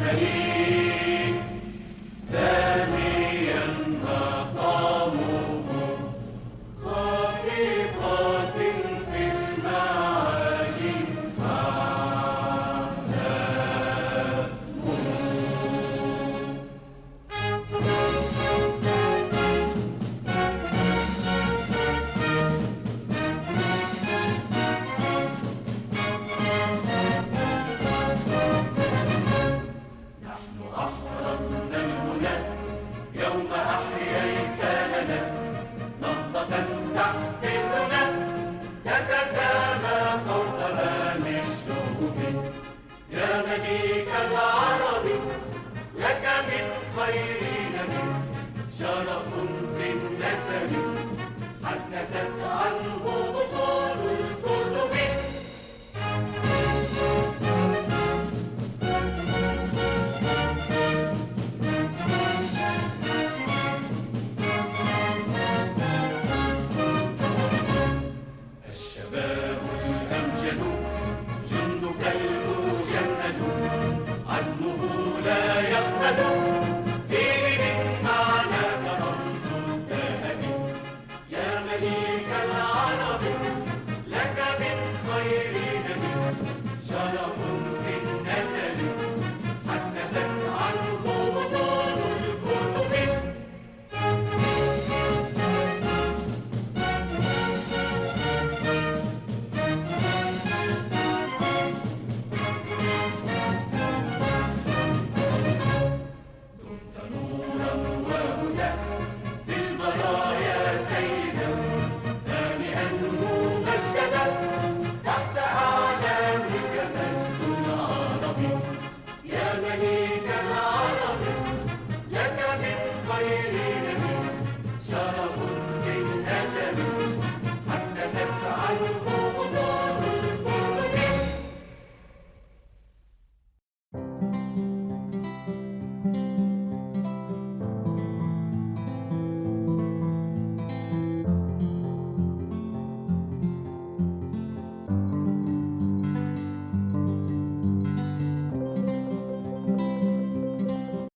مليك ساميا مقامه خافقات في المعالي أحرزنا المنى يوم أحييت لنا نهضة تحفزنا تتسامى فوق هام الشهوب يا مليك العرب لك من خير نبي شرف في النسب حدثت عنه بطول الكتب الشباب الأمجد جندك المجند عزمه لا يخمد